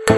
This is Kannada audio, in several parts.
ನನ್ನ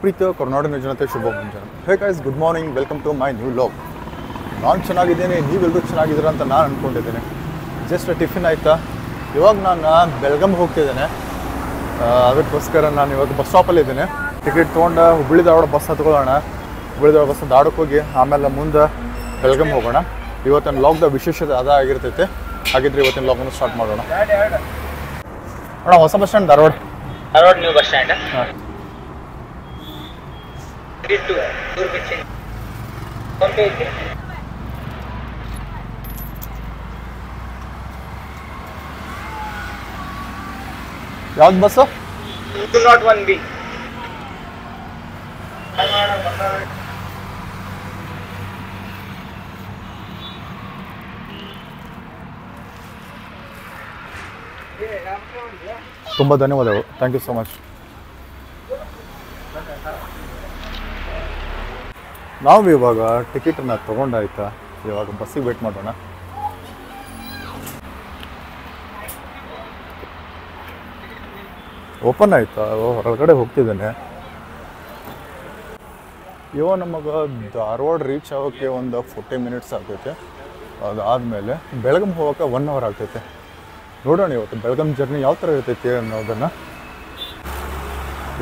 ಪ್ರೀತಿಯ ಕರ್ನಾಟಕ ಜನತೆ ಶುಭ ಮುಂಜಾನೆ. Hey guys, good morning, welcome to my new vlog. ನಾನು ಚೆನ್ನಾಗಿದ್ದೇನೆ, ನೀವೆಲ್ಲರೂ ಚೆನ್ನಾಗಿದ್ದೀರಾ ಅಂತ ನಾನು ಅಂದ್ಕೊಂಡಿದ್ದೇನೆ. ಜಸ್ಟ್ ಟಿಫಿನ್ ಆಯಿತಾ. ಇವಾಗ ನಾನು ಬೆಳಗಾಂಗೆ ಹೋಗ್ತಿದ್ದೇನೆ. ಅದಕ್ಕೋಸ್ಕರ ನಾನು ಇವಾಗ ಬಸ್ ಸ್ಟಾಪಲ್ಲಿದ್ದೇನೆ. ಟಿಕೆಟ್ ತೊಗೊಂಡು ಹುಬ್ಬಳ್ಳಿ ಧಾರವಾಡ ಬಸ್ ಹತ್ಕೊಳ್ಳೋಣ. ಹುಬ್ಬಳ್ಳಿ ಧಾರವಾಡ ಬಸ್ ಧಾರವಾಡಕ್ಕೆ ಹೋಗಿ ಆಮೇಲೆ ಮುಂದೆ ಬೆಳಗಾಂಗೆ ಹೋಗೋಣ. ಇವತ್ತಿನ ವ್ಲಾಗ್ದ ವಿಶೇಷತೆ ಅದಾಗಿರ್ತೈತೆ. ಹಾಗಿದ್ರೆ ಇವತ್ತಿನ ವ್ಲಾಗನ್ನು ಸ್ಟಾರ್ಟ್ ಮಾಡೋಣ. ಅಣ್ಣ, ಹೊಸ bus stand Dharwad new bus stand. ಹಾಂ, ಯಾವ್ದು ಬಸ್ಸು? 201B. ತುಂಬ ಧನ್ಯವಾದಗಳು. Thank you so much. ನಾವು ಇವಾಗ ಟಿಕೆಟನ್ನು ತೊಗೊಂಡಾಯ್ತಾ, ಇವಾಗ ಬಸ್ಸಿಗೆ ವೇಟ್ ಮಾಡೋಣ. ಓಪನ್ ಆಯಿತಾ? ಹೊರಗಡೆ ಹೋಗ್ತಿದ್ದೇನೆ. ಇವಾಗ ನಮಗೆ ಧಾರವಾಡ ರೀಚ್ ಆಗೋಕ್ಕೆ ಒಂದು 40 ಮಿನಿಟ್ಸ್ ಆಗ್ತೈತೆ. ಅದಾದಮೇಲೆ ಬೆಳಗಾಂ ಹೋಗೋಕ್ಕೆ 1 ಅವರ್ ಆಗ್ತೈತೆ. ನೋಡೋಣ ಇವತ್ತು ಬೆಳಗಾಂ ಜರ್ನಿ ಯಾವ ಥರ ಇರ್ತೈತಿ ಅನ್ನೋದನ್ನು.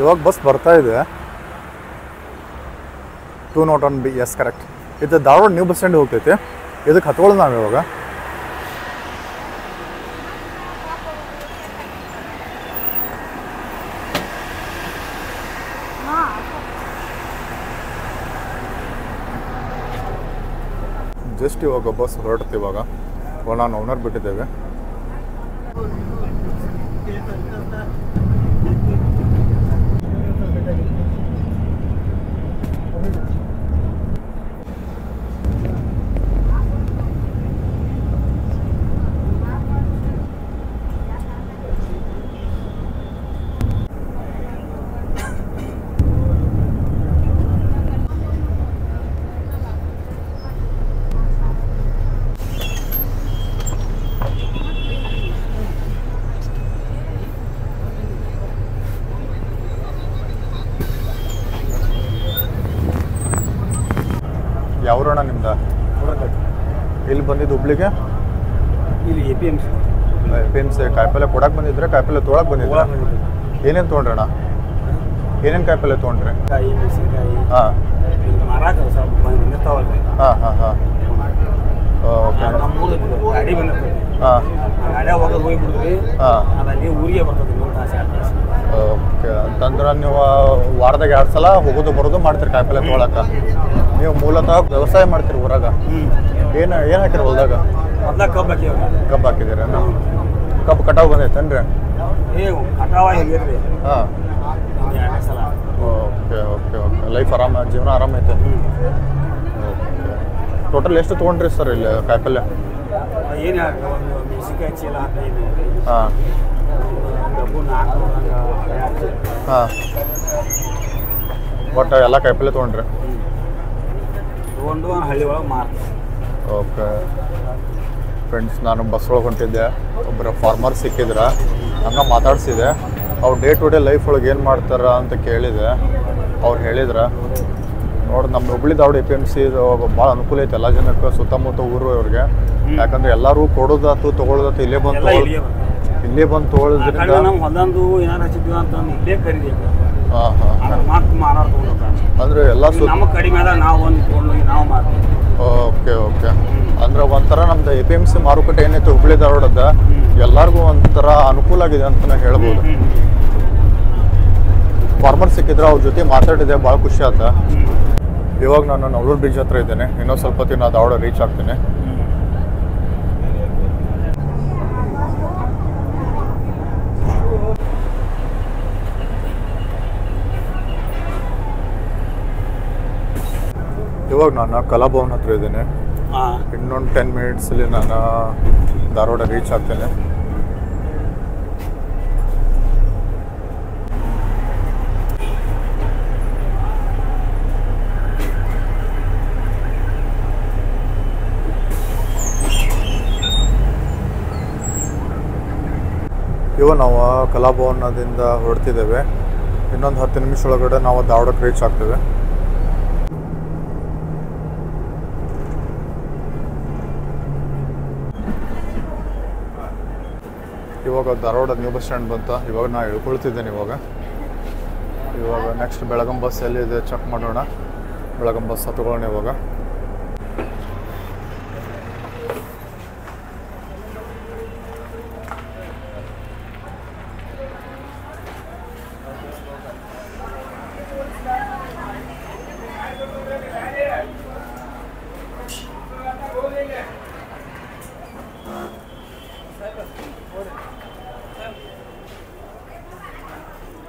ಇವಾಗ ಬಸ್ ಬರ್ತಾ ಇದೆ. 201B, yes correct. ಇದು ಧಾರವಾಡ ನ್ಯೂ ಬಸ್ ಸ್ಟ್ಯಾಂಡ್ ಹೋಗ್ತೈತೆ. ಇದಕ್ಕೆ ಹತ್ಕೊಳ್ಳೋದು ನಾವು ಇವಾಗ. ಜಸ್ಟ್ ಇವಾಗ ಬಸ್ ಹೊರಡುತ್ತೆ. ಇವಾಗ ನಾನು ಓನರ್ ಬಿಟ್ಟಿದ್ದೇವೆ. ಯಾವ್ರಣ ನಿಮ್ದು? ಇಲ್ಲಿ ಬಂದಿದ್ದು ಹುಬ್ಳಿಗೆ? ಇಲ್ಲಿ APMC. APMC ಕಾಯಿಪಲ್ಲೆ ಕೊಡಕ್ಕೆ ಬಂದಿದ್ರೆ, ಕಾಯಿಪಲ್ಲೆ ತೊಗೊಳಕ್ಕೆ ಬಂದಿದ್ರೆ? ಏನೇನು ತೊಗೊಂಡ್ರಣ? ಏನೇನು ಕಾಯಿಪಲ್ಲೆ ತೊಗೊಂಡ್ರಿ? ಕಾಯಿ, ಮೆಣಸಿನಕಾಯಿ. ಹಾಂ ಮಾರಾಕ ಸ್ವಲ್ಪ ಬಂದಿರ್ತಾವಲ್ರಿ. ಹಾಂ ಹಾಂ ಹಾಂ ಓಕೆ. ನಮ್ಮೂರು ಗಾಡಿ ಬಂದಿರ್ತದೆ. ಹಾಂ, ಗಾಡಿಯಾಗ ಹೋಗೋದು ಹೋಗಿಬಿಡಿದ್ರಿ. ಹಾಂ, ಅಲ್ಲಿ ಊರಿಗೆ ಬರ್ತದೆ 3 ತಾಸು 2 ತಾಸು. ಓಕೆ. ಅಂತಂದ್ರೆ ನೀವು ವಾರದಾಗ 2 ಸಲ ಹೋಗೋದು ಬರೋದು ಮಾಡ್ತೀರಿ ಕಾಯಿಪಲ್ಲೆ ತೊಗೊಳಕ್ಕೆ. ನೀವು ಮೂಲತಃ ವ್ಯವಸಾಯ ಮಾಡ್ತೀರಿ ಊರಾಗ? ಏನು ಹಾಕಿರಿ ಹೊಲ್ದಾಗ? ಮೊದ್ಲ ಕಬ್ಬು ಹಾಕಿವ್ರಿ. ಕಬ್ಬು ಹಾಕಿದ್ದೀರ? ಕಬ್ಬು ಕಟಾವು ಬಂದೈತೇನ್ರಿ? ಕಟಾವ ಹೇಗಿರ್ರಿ. ಹಾಂ, 2 ಸಲ. Okay okay okay. ಲೈಫ್ ಆರಾಮ, ಜೀವನ ಆರಾಮೈತೆ. ಓಕೆ. ಟೋಟಲ್ ಎಷ್ಟು ತೊಗೊಂಡ್ರಿ ಸರ್ ಇಲ್ಲಿ ಕಾಯಿಪಲ್ಲೆ? ಏನು ಒಂದು ಮೆಣಸಿನಕಾಯಿ ಚೀಲ 15. ಹಾಂ ಡಬ್ಬು 400. ಹಾಂ, ಒಟ್ಟು ಎಲ್ಲ ಕಾಯಿಪಲ್ಲೆ ತೊಗೊಂಡ್ರಿ? ತೊಗೊಂಡು ಹಳ್ಳಿ ಒಳಗೆ ಮಾರ್ತೀವಿ. ಓಕೆ ಫ್ರೆಂಡ್ಸ್, ನಾನು ಬಸ್ ಒಳಗೆ ಹೊಂಟಿದ್ದೆ. ಒಬ್ಬರು ಫಾರ್ಮರ್ ಸಿಕ್ಕಿದ್ರೆ ಹಂಗೆ ಮಾತಾಡ್ಸಿದೆ. ಅವ್ರು ಡೇ ಟು ಡೇ ಲೈಫ್ ಒಳಗೆ ಏನು ಮಾಡ್ತಾರ ಅಂತ ಕೇಳಿದೆ. ಅವ್ರು ಹೇಳಿದ್ರೆ ನೋಡಿ, ನಮ್ಮ ಹುಬ್ಳಿ ಧಾರವಾಡ APMC ಭಾಳ ಅನುಕೂಲ ಐತೆ ಎಲ್ಲ ಜನಕ್ಕೆ, ಸುತ್ತಮುತ್ತ ಊರು ಅವ್ರಿಗೆ. ಯಾಕಂದ್ರೆ ಎಲ್ಲರೂ ಕೊಡೋದಾತು ತೊಗೊಳೋದಾತು ಇಲ್ಲೇ ಬಂದು ತೊಗೊಳೋದ್ರಿಂದ. ನಮ್ಮ ಹೊಲಂದು ಏನಾರು ಹಚ್ಚಿದ್ವಿ ಅಂತ ಇಲ್ಲೇ ಖರೀದಿ. ಹಾಂ ಹಾಂ ಮತ್ತೆ ಮಾರಾಟ ತೊಗೊಂಡೋಗ್ತಾರೆ. ಅಂದರೆ ಎಲ್ಲ ನಮಗೆ ಕಡಿಮೆ ಅದ, ನಾವು ಒಂದು ತೊಗೊಂಡೋಗಿ ನಾವು ಮಾರ್ತೀವಿ. Okay okay. ಅಂದ್ರೆ ಒಂಥರ ನಮ್ದು APMC ಮಾರುಕಟ್ಟೆ ಏನೈತೆ ಹುಬ್ಳಿ ಧಾರವಾಡದ ಎಲ್ಲರಿಗೂ ಒಂಥರ ಅನುಕೂಲ ಆಗಿದೆ ಅಂತಲೇ ಹೇಳ್ಬೋದು. ಫಾರ್ಮರ್ ಸಿಕ್ಕಿದ್ರೆ ಅವ್ರ ಜೊತೆ ಮಾತಾಡಿದೆ, ಭಾಳ ಖುಷಿ ಆಯ್ತ. ಇವಾಗ ನಾನು ನವಲೂರು ಬ್ರಿಡ್ಜ್ ಹತ್ರ ಇದ್ದೇನೆ. ಇನ್ನೊಂದು ಸ್ವಲ್ಪ ಹೊತ್ತಿನ ಧಾರವಾಡ ರೀಚ್ ಆಗ್ತೇನೆ. ಇವಾಗ ನಾನು ಕಲಾಭವನ್ ಹತ್ರ ಇದ್ದೇನೆ. ಇನ್ನೊಂದು 10 ಮಿನಿಟ್ಸಲ್ಲಿ ನಾನು ಧಾರವಾಡ ರೀಚ್ ಆಗ್ತೇನೆ. ಇವಾಗ ನಾವು ಕಲಾಭವನದಿಂದ ಹೊರಡ್ತಿದ್ದೇವೆ. ಇನ್ನೊಂದು 10 ನಿಮಿಷ ಒಳಗಡೆ ನಾವು ಧಾರವಾಡಕ್ಕೆ ರೀಚ್ ಆಗ್ತೇವೆ. ಇವಾಗ ಧಾರವಾಡ ನ್ಯೂ ಬಸ್ ಸ್ಟ್ಯಾಂಡ್ ಬಂತ. ಇವಾಗ ನಾನು ಇಳ್ಕೊಳ್ತಿದ್ದೇನೆ. ಇವಾಗ ನೆಕ್ಸ್ಟ್ ಬೆಳಗಂ ಬಸ್ ಎಲ್ಲಿದೆ ಚೆಕ್ ಮಾಡೋಣ. ಬೆಳಗಂ ಬಸ್ ಹತ್ಕೊಳ್ಳೋಣ ಇವಾಗ.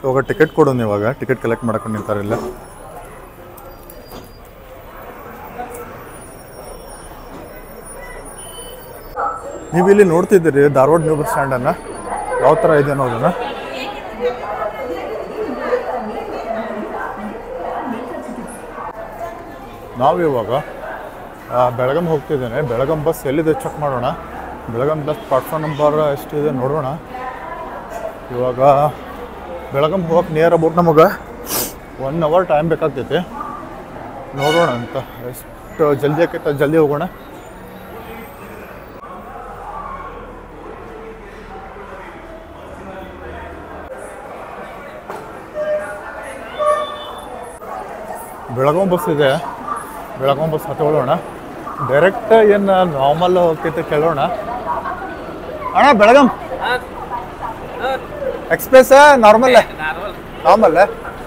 ಇವಾಗ ಟಿಕೆಟ್ ಕೊಡೋಣ. ಇವಾಗ ಟಿಕೆಟ್ ಕಲೆಕ್ಟ್ ಮಾಡ್ಕೊಂಡು ನಿಂತಾರೆ ಇಲ್ಲ. ನೀವು ಇಲ್ಲಿ ನೋಡ್ತಿದ್ದೀರಿ ಧಾರವಾಡ ನ್ಯೂ ಬಸ್ ಸ್ಟ್ಯಾಂಡನ್ನು ಯಾವ ಥರ ಇದೆ ಅನ್ನೋದನ್ನು. ನಾವು ಇವಾಗ ಬೆಳಗಾಂ ಹೋಗ್ತಿದ್ದೇನೆ. ಬೆಳಗಾಂ ಬಸ್ ಎಲ್ಲಿದೆ ಚೆಕ್ ಮಾಡೋಣ. ಬೆಳಗಾಂ ಬಸ್ ಪ್ಲಾಟ್ಫಾರ್ಮ್ ನಂಬರ್ ಎಷ್ಟಿದೆ ನೋಡೋಣ. ಇವಾಗ ಬೆಳಗಾಂ ಹೋಗಕ್ಕೆ ನಿಯರ್ ಅಬೌಟ್ ನಮಗೆ 1 ಅವರ್ ಟೈಮ್ ಬೇಕಾಗ್ತೈತಿ. ನೋಡೋಣ ಅಂತ ಎಷ್ಟು ಜಲ್ದಿ ಆಕೈತೆ ಜಲ್ದಿ ಹೋಗೋಣ. ಬೆಳಗಾಂ ಬಸ್ ಇದೆ. ಬೆಳಗಾಂ ಬಸ್ ಹತ್ಕೊಳ್ಳೋಣ. ಡೈರೆಕ್ಟ್ ಏನು ನಾರ್ಮಲ್ ಹೋಗ್ತೈತೆ ಕೇಳೋಣ. ಅಣ್ಣ ಬೆಳಗಾಂ ಎಕ್ಸ್ಪ್ರೆಸ್ ನಾರ್ಮಲ್ ನಾರ್ಮಲ್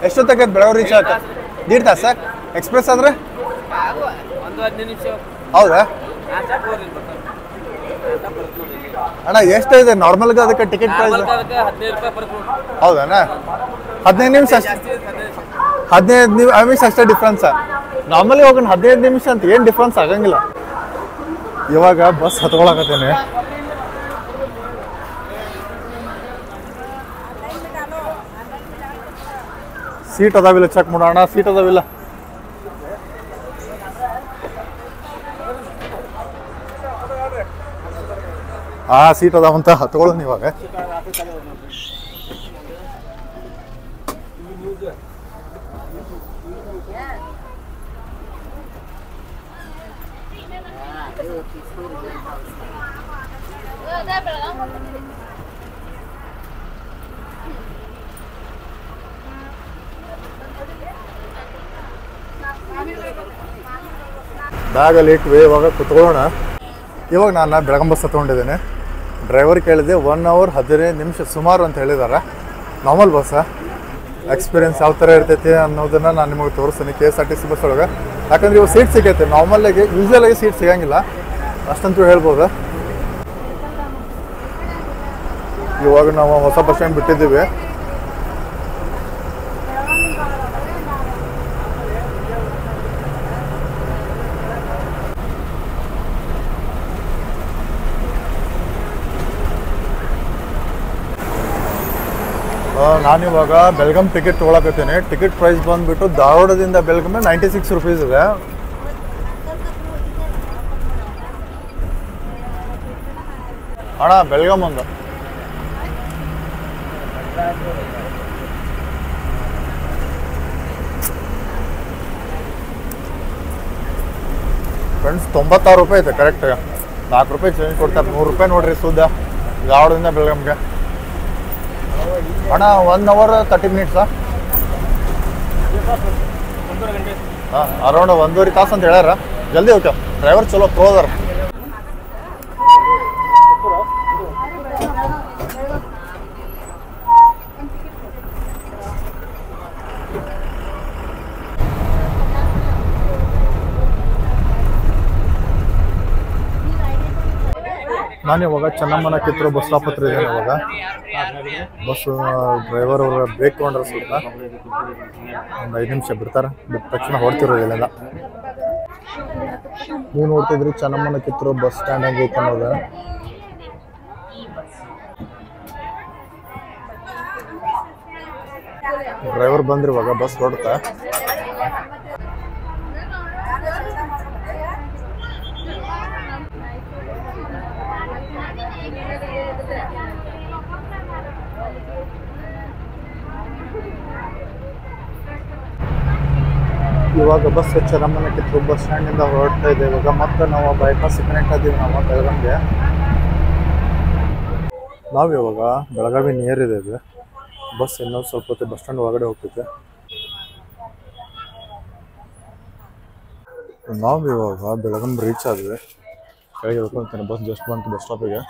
ಎಷ್ಟೊತ್ತಾಗೈತೆ ಬೆಳಗಾವಿ ರೀಚ್ ಆಗುತ್ತೆ? 1.5 ತಾಸು ಸರ್. ಎಕ್ಸ್ಪ್ರೆಸ್ ಆದರೆ ಹೌದಾ ಅಣ್ಣ? ಎಷ್ಟಿದೆ ನಾರ್ಮಲ್ಗೆ ಅದಕ್ಕೆ ಟಿಕೆಟ್ ಪ್ರೈಸ್? ಹೌದಣ್ಣ? 15 ನಿಮಿಷ ಅಷ್ಟೇ. 15 ನಿಮಿಷ ಅಷ್ಟೇ ಡಿಫ್ರೆನ್ಸ್. ನಾರ್ಮಲಿ ಹೋಗೋಣ 15 ನಿಮಿಷ ಅಂತ ಏನು ಡಿಫ್ರೆನ್ಸ್ ಆಗಂಗಿಲ್ಲ. ಇವಾಗ ಬಸ್ ಹತ್ಕೊಳಕತ್ತೇನೆ. ಸೀಟ್ ಅದಾವಿಲ್ಲ ಚೆಕ್ ಮಾಡೋಣ. ಸೀಟ್ ಅದಾವಿಲ್ಲ. ಸೀಟ್ ಅದಾವಂತ ಹತ್ಕೊಳ್ಳೋಣ ಇವಾಗ. ಬ್ಯಾಗಲ್ಲಿ ಇಟ್ವಿ. ಇವಾಗ ಕುತ್ಕೊಳ್ಳೋಣ. ಇವಾಗ ನಾನು ಬೆಳಗಾಂ ಬಸ್ ಹತ್ಕೊಂಡಿದ್ದೇನೆ. ಡ್ರೈವರ್ ಕೇಳಿದೆ 1 ಅವರ್ 15 ನಿಮಿಷ ಸುಮಾರು ಅಂತ ಹೇಳಿದ್ದಾರೆ. ನಾರ್ಮಲ್ ಬಸ್ ಎಕ್ಸ್ಪೀರಿಯನ್ಸ್ ಯಾವ ಥರ ಇರ್ತೈತಿ ಅನ್ನೋದನ್ನು ನಾನು ನಿಮಗೆ ತೋರಿಸ್ತೀನಿ KSRTC ಬಸ್ ಒಳಗೆ. ಯಾಕಂದ್ರೆ ಇವಾಗ ಸೀಟ್ ಸಿಗೈತೆ. ನಾರ್ಮಲಾಗಿ ಯೂಶ್ವಲಾಗಿ ಸೀಟ್ ಸಿಗಂಗಿಲ್ಲ ಅಷ್ಟಂತೂ ಹೇಳ್ಬೋದು. ಇವಾಗ ನಾವು ಹೊಸ ಬಸ್ ಸ್ಟ್ಯಾಂಡ್ ಬಿಟ್ಟಿದ್ದೀವಿ. ನಾನಿವಾಗ ಬೆಳಗಾಂ ಟಿಕೆಟ್ ತೊಗೊಳಕತ್ತೀನಿ. ಟಿಕೆಟ್ ಪ್ರೈಸ್ ಬಂದುಬಿಟ್ಟು ಧಾರವಾಡದಿಂದ ಬೆಳಗಾಂ 96 ರೂಪೀಸ್ ಇದೆ. ಅಣ್ಣ ಬೆಳಗಾಂ ಒಂದು ಫ್ರೆಂಡ್ಸ್ 96 ರೂಪಾಯಿ ಐತೆ ಕರೆಕ್ಟ್. 4 ರೂಪಾಯಿ ಚೇಂಜ್ ಕೊಡ್ತಾರೆ. 100 ರೂಪಾಯಿ ನೋಡ್ರಿ ಸುದ್ದ ಧಾರವಾಡದಿಂದ ಬೆಳಗಾಂಗೆ. ಅಣ್ಣ 1 ಅವರ್ 30 ಮಿನಿಟ್ಸಾ? ಹಾಂ ಅರೌಂಡ್ 1.5 ತಾಸು ಅಂತ ಹೇಳ್ಯಾರ. ಜಲ್ದಿ ಓಕೆ. ಡ್ರೈವರ್ ಚಲೋ ಪ್ರೋ ಅದಾರ. ನಾನು ಇವಾಗ ಚೆನ್ನಮ್ಮನ ಕಿತ್ತೂರು ಬಸ್ ಸ್ಟಾಪ್ ಹತ್ರ ಇದ್ದೇನೆ. ಇವಾಗ ಬಸ್ ಡ್ರೈವರ್ ಅವರ ಬ್ರೇಕ್ ತೊಗೊಂಡ್ರೆ ಸ್ವಲ್ಪ ಒಂದು 5 ನಿಮಿಷ ಬಿಡ್ತಾರೆ. ಬಿಟ್ಟ ತಕ್ಷಣ ಹೊಡ್ತಿರೋದಿಲ್ಲ. ನೀವು ನೋಡ್ತಿದ್ರಿ ಚೆನ್ನಮ್ಮನ ಕಿತ್ತೂರು ಬಸ್ ಸ್ಟ್ಯಾಂಡ್ ಹೆಂಗೈತೆ ಅನ್ನೋದು. ಡ್ರೈವರ್ ಬಂದ್ರೆ ಇವಾಗ ಬಸ್ ಹೊಡ್ತಾ. ಇವಾಗ ಬಸ್ ಚೆನ್ನಮ್ಮನ ಕಿತ್ತೂರು ಬಸ್ ಸ್ಟ್ಯಾಂಡಿಂದ ಹೊರಡ್ತಾ ಇದೆ. ಇವಾಗ ಮತ್ತೆ ನಾವು ಬೈಪಾಸ್ ಕನೆಕ್ಟ್ ಆದ್ದೀವಿ ನಾವು ಬೆಳಗಾವಿಗೆ. ನಾವು ಇವಾಗ ಬೆಳಗಾವಿ ನಿಯರ್ ಇದೆ ಇದು. ಬಸ್ ಇನ್ನೊಂದು ಸ್ವಲ್ಪ ಹೊತ್ತು ಬಸ್ ಸ್ಟ್ಯಾಂಡ್ ಒಳಗಡೆ ಹೋಗ್ತೈತೆ. ನಾವು ಇವಾಗ ಬೆಳಗಾಂ ರೀಚ್ ಆದ್ವಿ. ಕೆಳಗೆ ಹೇಳ್ಕೊಳ್ತೇನೆ. ಬಸ್ ಜಸ್ಟ್ ಬಂತು ಬಸ್ ಸ್ಟಾಪಿಗೆ.